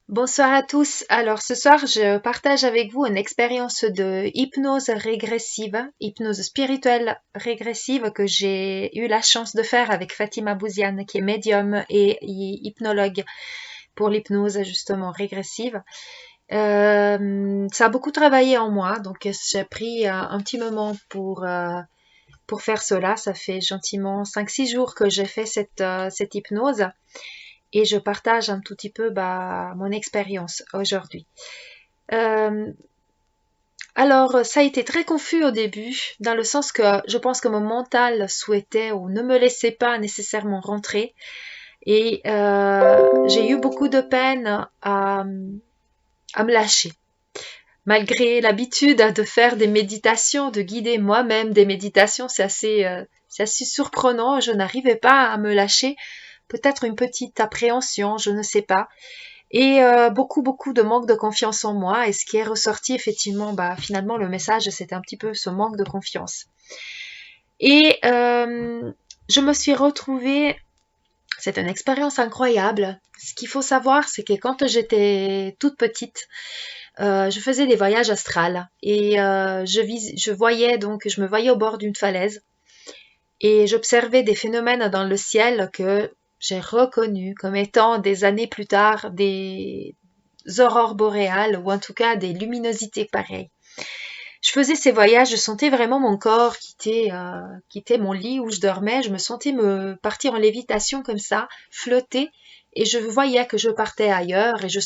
Bonsoir à tous. Alors ce soir, je partage avec vous une expérience de hypnose régressive, hypnose spirituelle régressive que j'ai eu la chance de faire avec Fatima Bouziane, qui est médium et hypnologue pour l'hypnose justement régressive. Ça a beaucoup travaillé en moi, donc j'ai pris un petit moment pour faire cela. Ça fait gentiment 5-6 jours que j'ai fait cette hypnose et je partage un tout petit peu mon expérience aujourd'hui. Euh, alors, ça a été très confus au début, dans le sens que je pense que mon mental souhaitait ou ne me laissait pas nécessairement rentrer. Et j'ai eu beaucoup de peine à me lâcher. Malgré l'habitude de faire des méditations, de guider moi-même des méditations, c'est assez surprenant. Je n'arrivais pas à me lâcher. Peut-être une petite appréhension, je ne sais pas. Et beaucoup de manque de confiance en moi. Et ce qui est ressorti effectivement, finalement le message, c'était un petit peu ce manque de confiance. Et je me suis retrouvée, c'est une expérience incroyable. Ce qu'il faut savoir, c'est que quand j'étais toute petite, je faisais des voyages astrales et je me voyais au bord d'une falaise et j'observais des phénomènes dans le ciel que j'ai reconnus comme étant des années plus tard des aurores boréales ou en tout cas des luminosités pareilles. Je faisais ces voyages, je sentais vraiment mon corps quitter mon lit où je dormais, je me sentais me partir en lévitation comme ça, flotter, et je voyais que je partais ailleurs et je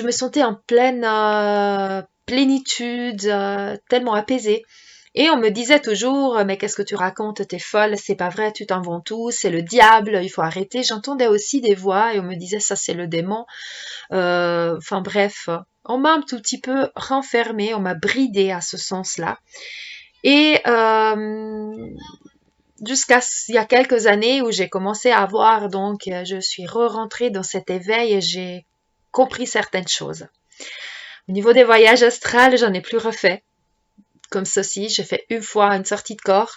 me sentais en pleine plénitude, tellement apaisée. Et on me disait toujours, mais qu'est-ce que tu racontes, t'es folle, c'est pas vrai, tu t'inventes tout, c'est le diable, il faut arrêter. J'entendais aussi des voix et on me disait, ça c'est le démon. Enfin bref, on m'a un tout petit peu renfermée, on m'a bridée à ce sens-là. Et jusqu'à il y a quelques années où j'ai commencé à voir, donc je suis re-rentrée dans cet éveil et j'ai compris certaines choses. Au niveau des voyages astrales, j'en ai plus refait. Comme ceci, j'ai fait une fois une sortie de corps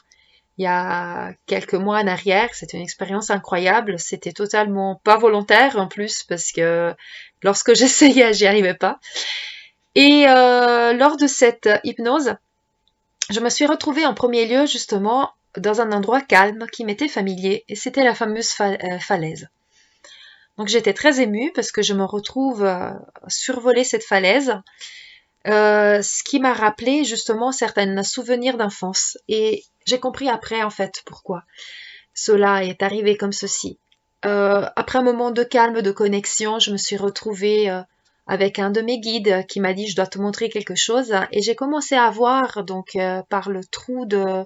il y a quelques mois en arrière. C'était une expérience incroyable. C'était totalement pas volontaire en plus parce que lorsque j'essayais, j'y arrivais pas. Et lors de cette hypnose, je me suis retrouvée en premier lieu justement dans un endroit calme qui m'était familier et c'était la fameuse falaise. Donc j'étais très émue parce que je me retrouve survoler cette falaise, ce qui m'a rappelé justement certains souvenirs d'enfance. Et j'ai compris après en fait pourquoi cela est arrivé comme ceci. Après un moment de calme, de connexion, je me suis retrouvée avec un de mes guides qui m'a dit je dois te montrer quelque chose et j'ai commencé à voir donc par le trou de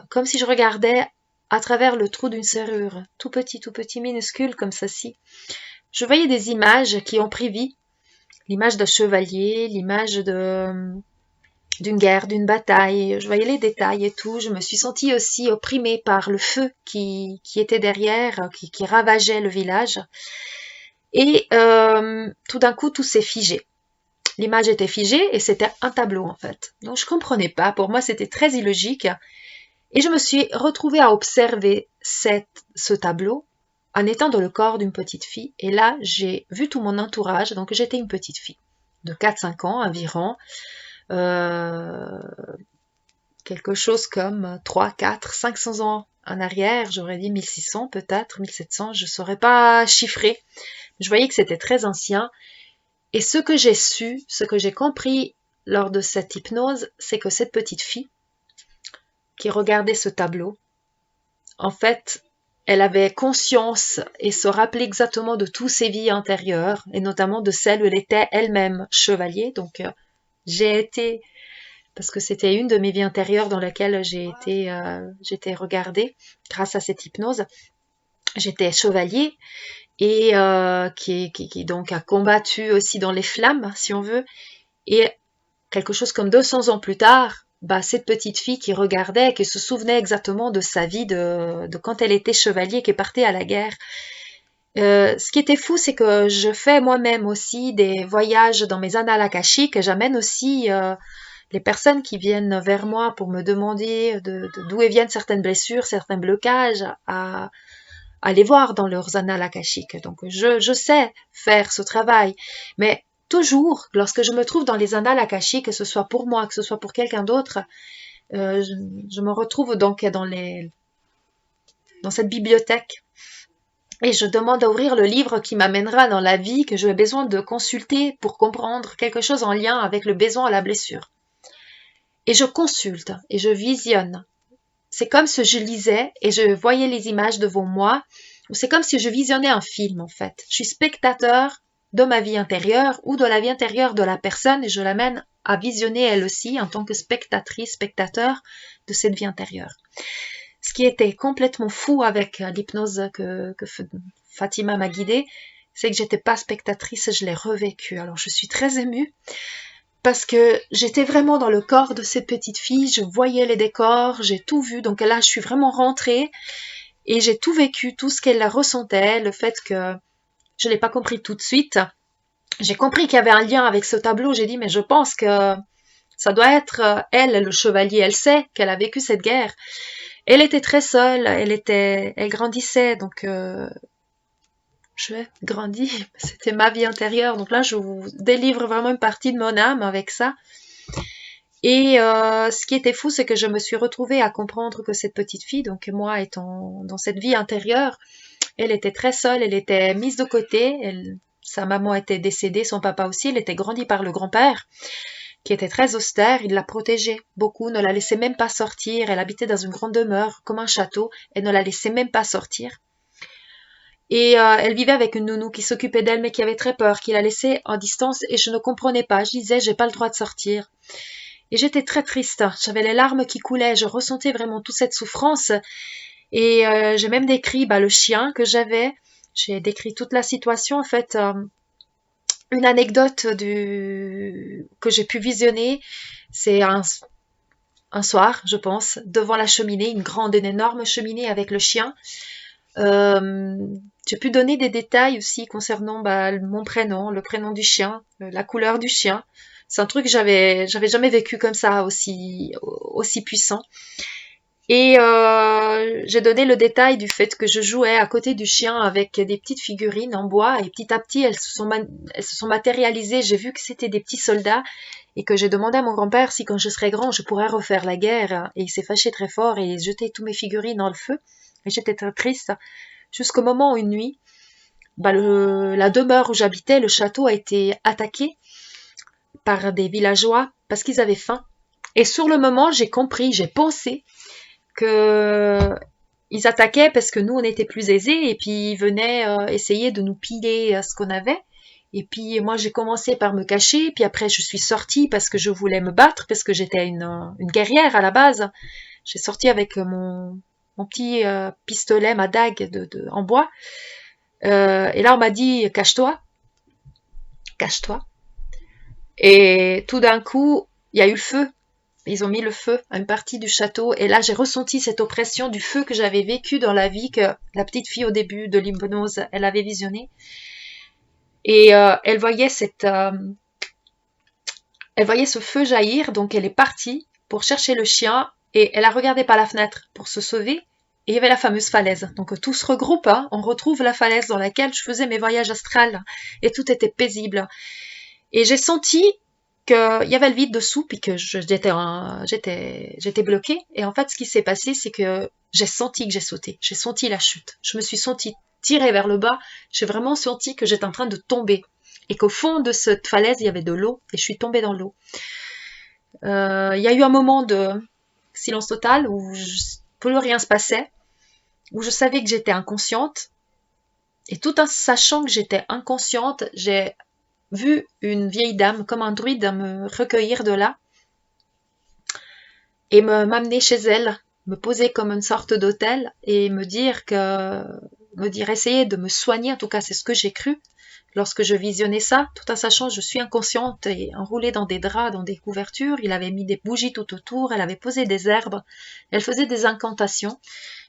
comme si je regardais à travers le trou d'une serrure, tout petit minuscule comme ceci. Je voyais des images qui ont pris vie, l'image d'un chevalier, l'image d'une guerre, d'une bataille. Je voyais les détails et tout. Je me suis sentie aussi opprimée par le feu qui était derrière, qui ravageait le village. Et tout d'un coup, tout s'est figé. L'image était figée et c'était un tableau en fait. Donc je comprenais pas. Pour moi, c'était très illogique. Et je me suis retrouvée à observer ce tableau en étant dans le corps d'une petite fille. Et là, j'ai vu tout mon entourage. Donc j'étais une petite fille de 4-5 ans environ. Euh, Quelque chose comme 3, 4, 500 ans en arrière, j'aurais dit 1600 peut-être, 1700, je ne saurais pas chiffrer. Je voyais que c'était très ancien. Et ce que j'ai su, ce que j'ai compris lors de cette hypnose, c'est que cette petite fille qui regardait ce tableau, en fait, elle avait conscience et se rappelait exactement de toutes ses vies antérieures, et notamment de celle où elle était elle-même chevalier. Donc, j'ai été parce que c'était une de mes vies antérieures dans laquelle j'étais regardée grâce à cette hypnose. J'étais chevalier et qui donc a combattu aussi dans les flammes, si on veut. Et quelque chose comme 200 ans plus tard, cette petite fille qui regardait, qui se souvenait exactement de sa vie, de quand elle était chevalier, qui partait à la guerre. Ce qui était fou, c'est que je fais moi-même aussi des voyages dans mes annales akashiques et j'amène aussi les personnes qui viennent vers moi pour me demander d'où viennent certaines blessures, certains blocages, aller voir dans leurs annales akashiques. Donc je sais faire ce travail, mais toujours, lorsque je me trouve dans les annales akashiques, que ce soit pour moi, que ce soit pour quelqu'un d'autre, je me retrouve donc dans cette bibliothèque et je demande à ouvrir le livre qui m'amènera dans la vie que j'ai besoin de consulter pour comprendre quelque chose en lien avec le besoin à la blessure. Et je consulte et je visionne. C'est comme si je lisais et je voyais les images devant moi, ou c'est comme si je visionnais un film en fait. Je suis spectateur de ma vie intérieure ou de la vie intérieure de la personne et je l'amène à visionner elle aussi en tant que spectatrice, spectateur de cette vie intérieure. Ce qui était complètement fou avec l'hypnose que Fatima m'a guidée, c'est que j'étais pas spectatrice, je l'ai revécu. Alors je suis très émue parce que j'étais vraiment dans le corps de cette petite fille, je voyais les décors, j'ai tout vu. Donc là, je suis vraiment rentrée et j'ai tout vécu, tout ce qu'elle ressentait, le fait que je l'ai pas compris tout de suite. J'ai compris qu'il y avait un lien avec ce tableau, j'ai dit mais je pense que ça doit être elle, le chevalier, elle sait qu'elle a vécu cette guerre. Elle était très seule, elle grandissait, donc je grandis, c'était ma vie intérieure. Donc là, je vous délivre vraiment une partie de mon âme avec ça. Et ce qui était fou, c'est que je me suis retrouvée à comprendre que cette petite fille, donc moi étant dans cette vie intérieure, elle était très seule, elle était mise de côté, sa maman était décédée, son papa aussi, elle était grandie par le grand-père, qui était très austère, il la protégeait beaucoup, ne la laissait même pas sortir, elle habitait dans une grande demeure, comme un château, elle ne la laissait même pas sortir. Et elle vivait avec une nounou qui s'occupait d'elle, mais qui avait très peur, qui la laissait en distance, et je ne comprenais pas, je disais, j'ai pas le droit de sortir. Et j'étais très triste, j'avais les larmes qui coulaient, je ressentais vraiment toute cette souffrance, et j'ai même décrit le chien que j'avais, j'ai décrit toute la situation, en fait, une anecdote que j'ai pu visionner, c'est un soir, je pense, devant la cheminée, une énorme cheminée avec le chien. J'ai pu donner des détails aussi concernant mon prénom, le prénom du chien, la couleur du chien. C'est un truc que j'avais jamais vécu comme ça, aussi puissant. Et j'ai donné le détail du fait que je jouais à côté du chien avec des petites figurines en bois et petit à petit elles se sont matérialisées. J'ai vu que c'était des petits soldats et que j'ai demandé à mon grand-père si quand je serais grand je pourrais refaire la guerre. Et il s'est fâché très fort et il a jeté tous mes figurines dans le feu. Et j'étais très triste jusqu'au moment où une nuit, la demeure où j'habitais, le château a été attaqué par des villageois parce qu'ils avaient faim. Et sur le moment, j'ai compris, j'ai pensé que ils attaquaient parce que nous on était plus aisés et puis ils venaient essayer de nous piller ce qu'on avait. Et puis moi j'ai commencé par me cacher, puis après je suis sortie parce que je voulais me battre, parce que j'étais une guerrière à la base. J'ai sorti avec mon petit pistolet, ma dague en bois. Et là on m'a dit cache-toi, cache-toi. Et tout d'un coup il y a eu le feu. Ils ont mis le feu à une partie du château et là j'ai ressenti cette oppression du feu que j'avais vécu dans la vie que la petite fille au début de l'hypnose elle avait visionné et elle voyait elle voyait ce feu jaillir, donc elle est partie pour chercher le chien et elle a regardé par la fenêtre pour se sauver et il y avait la fameuse falaise. Donc tout se regroupe, hein, on retrouve la falaise dans laquelle je faisais mes voyages astrales et tout était paisible. Et j'ai senti qu'il y avait le vide dessous, puis que j'étais bloquée. Et en fait, ce qui s'est passé, c'est que j'ai senti que j'ai sauté. J'ai senti la chute. Je me suis sentie tirée vers le bas. J'ai vraiment senti que j'étais en train de tomber. Et qu'au fond de cette falaise, il y avait de l'eau. Et je suis tombée dans l'eau. Il y a eu un moment de silence total où plus rien se passait. Où je savais que j'étais inconsciente. Et tout en sachant que j'étais inconsciente, j'ai vu une vieille dame, comme un druide, me recueillir de là et m'amener chez elle, me poser comme une sorte d'autel et me dire, essayer de me soigner, en tout cas c'est ce que j'ai cru lorsque je visionnais ça, tout en sachant que je suis inconsciente et enroulée dans des draps, dans des couvertures. Il avait mis des bougies tout autour, elle avait posé des herbes, elle faisait des incantations.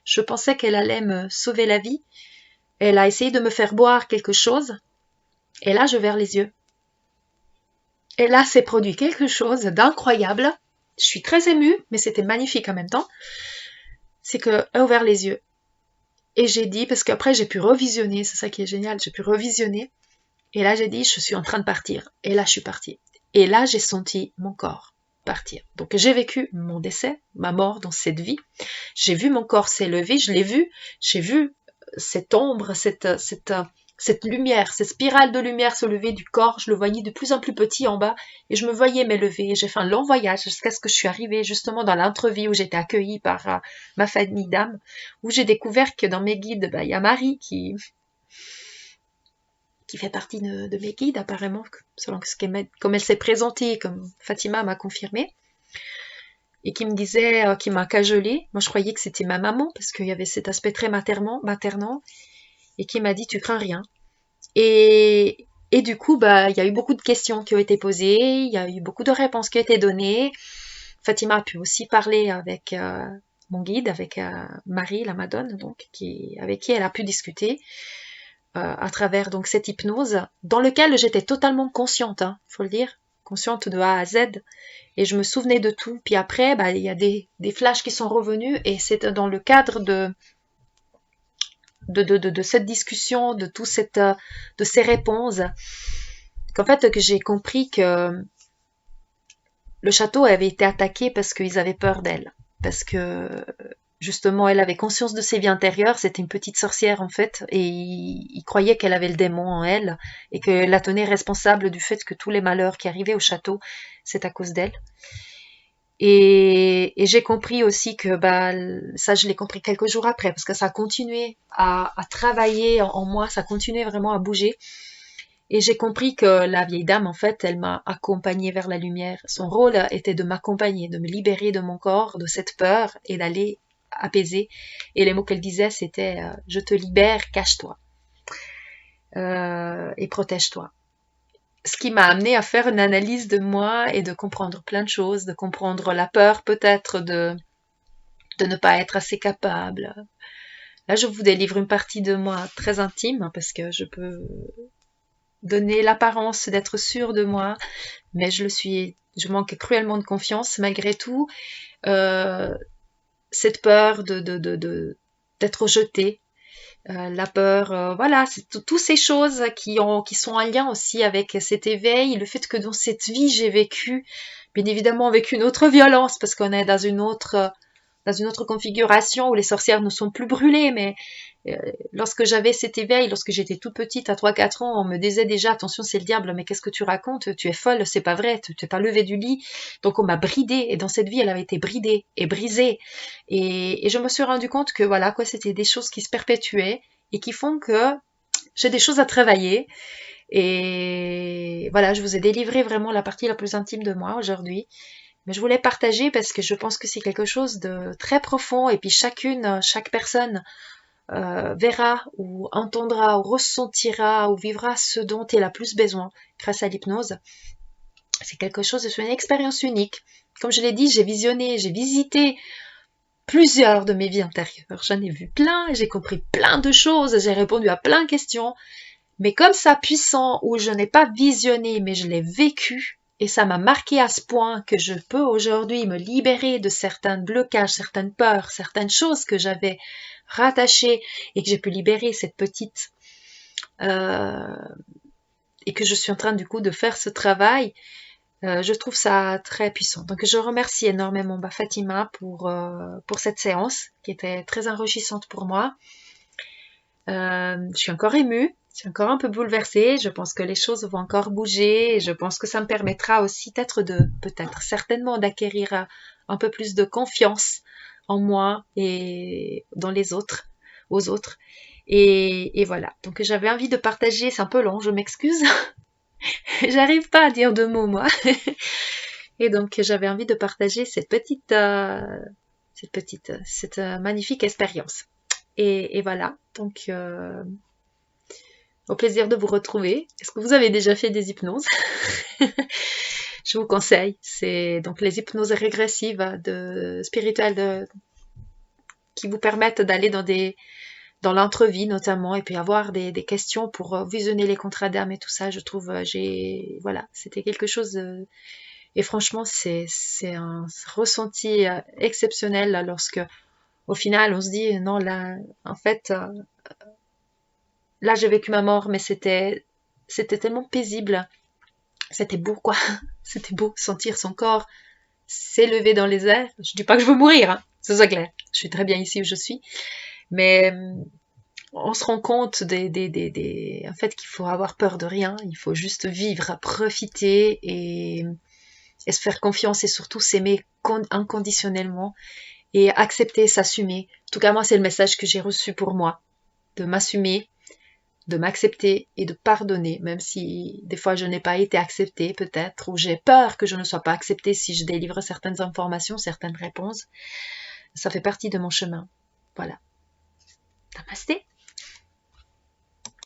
Je pensais qu'elle allait me sauver la vie. Elle a essayé de me faire boire quelque chose et là je verrai les yeux. Et là, s'est produit quelque chose d'incroyable. Je suis très émue, mais c'était magnifique en même temps. C'est qu'elle a ouvert les yeux. Et j'ai dit, parce qu'après j'ai pu revisionner, c'est ça qui est génial, j'ai pu revisionner. Et là j'ai dit, je suis en train de partir. Et là je suis partie. Et là j'ai senti mon corps partir. Donc j'ai vécu mon décès, ma mort dans cette vie. J'ai vu mon corps s'élever, je l'ai vu, j'ai vu cette ombre, cette lumière, cette spirale de lumière se lever du corps, je le voyais de plus en plus petit en bas, et je me voyais m'élever. J'ai fait un long voyage jusqu'à ce que je suis arrivée justement dans l'entrevie où j'étais accueillie par ma famille d'âmes, où j'ai découvert que dans mes guides, il y a Marie qui fait partie de mes guides apparemment, selon comme elle s'est présentée, comme Fatima m'a confirmé, et qui me disait, qui m'a cajolée. Moi je croyais que c'était ma maman, parce qu'il y avait cet aspect très maternant, et qui m'a dit tu crains rien. Et du coup, il y a eu beaucoup de questions qui ont été posées, il y a eu beaucoup de réponses qui ont été données. Fatima a pu aussi parler avec mon guide, avec Marie, la Madone, donc, avec qui elle a pu discuter à travers donc cette hypnose, dans lequel j'étais totalement consciente, faut le dire, consciente de A à Z, et je me souvenais de tout. Puis après, il y a des flashs qui sont revenus, et c'est dans le cadre de cette discussion, de ces réponses, qu'en fait que j'ai compris que le château avait été attaqué parce qu'ils avaient peur d'elle, parce que justement elle avait conscience de ses vies antérieures, c'était une petite sorcière en fait, et ils croyaient qu'elle avait le démon en elle et que la tenait responsable du fait que tous les malheurs qui arrivaient au château, c'est à cause d'elle. Et j'ai compris aussi que ça je l'ai compris quelques jours après, parce que ça a continué à travailler en moi, ça continuait vraiment à bouger. Et j'ai compris que la vieille dame, en fait, elle m'a accompagnée vers la lumière. Son rôle était de m'accompagner, de me libérer de mon corps, de cette peur, et d'aller apaiser. Et les mots qu'elle disait, c'était je te libère, cache-toi et protège-toi. Ce qui m'a amené à faire une analyse de moi et de comprendre plein de choses, de comprendre la peur peut-être de ne pas être assez capable. Là, je vous délivre une partie de moi très intime, parce que je peux donner l'apparence d'être sûre de moi, mais je manque cruellement de confiance malgré tout. Euh, cette peur d'être rejetée, la peur, voilà, c'est toutes ces choses qui sont en lien aussi avec cet éveil, le fait que dans cette vie j'ai vécu, bien évidemment avec une autre violence, parce qu'on est dans une autre configuration où les sorcières ne sont plus brûlées, mais lorsque j'avais cet éveil, lorsque j'étais toute petite, à 3-4 ans, on me disait déjà, attention, c'est le diable, mais qu'est-ce que tu racontes? Tu es folle, c'est pas vrai, tu t'es pas levée du lit. Donc on m'a bridée, et dans cette vie, elle avait été bridée et brisée. Et je me suis rendu compte que voilà, quoi, c'était des choses qui se perpétuaient et qui font que j'ai des choses à travailler. Et voilà, je vous ai délivré vraiment la partie la plus intime de moi aujourd'hui. Mais je voulais partager parce que je pense que c'est quelque chose de très profond, et puis chaque personne verra ou entendra ou ressentira ou vivra ce dont elle a plus besoin grâce à l'hypnose. C'est quelque chose, c'est une expérience unique. Comme je l'ai dit, j'ai visionné, j'ai visité plusieurs de mes vies antérieures. J'en ai vu plein, j'ai compris plein de choses, j'ai répondu à plein de questions. Mais comme ça puissant, où je n'ai pas visionné, mais je l'ai vécu, et ça m'a marqué à ce point que je peux aujourd'hui me libérer de certains blocages, certaines peurs, certaines choses que j'avais rattachées, et que j'ai pu libérer cette petite... et que je suis en train du coup de faire ce travail, je trouve ça très puissant. Donc je remercie énormément Fatima pour cette séance qui était très enrichissante pour moi. Je suis encore émue, je suis encore un peu bouleversée, je pense que les choses vont encore bouger, et je pense que ça me permettra aussi peut-être certainement d'acquérir un peu plus de confiance en moi et dans les autres, aux autres. Et voilà, donc j'avais envie de partager, c'est un peu long, je m'excuse, j'arrive pas à dire deux mots moi, et donc j'avais envie de partager cette magnifique expérience. Et voilà, donc au plaisir de vous retrouver. Est-ce que vous avez déjà fait des hypnoses? Je vous conseille, c'est donc les hypnoses régressives spirituelles qui vous permettent d'aller dans l'entrevie notamment, et puis avoir des questions pour visionner les contrats d'âme et tout ça. Je trouve, voilà, c'était quelque chose et franchement, c'est un ressenti exceptionnel lorsque Au final, on se dit, non, là, en fait, là, j'ai vécu ma mort, mais c'était tellement paisible. C'était beau, quoi. C'était beau, sentir son corps s'élever dans les airs. Je dis pas que je veux mourir, hein. C'est clair. Je suis très bien ici où je suis. Mais on se rend compte en fait, qu'il faut avoir peur de rien. Il faut juste vivre, profiter et se faire confiance et surtout s'aimer inconditionnellement et accepter, s'assumer. En tout cas, moi, c'est le message que j'ai reçu pour moi. De m'assumer, de m'accepter et de pardonner, même si des fois je n'ai pas été acceptée peut-être, ou j'ai peur que je ne sois pas acceptée si je délivre certaines informations, certaines réponses. Ça fait partie de mon chemin. Voilà. Namasté.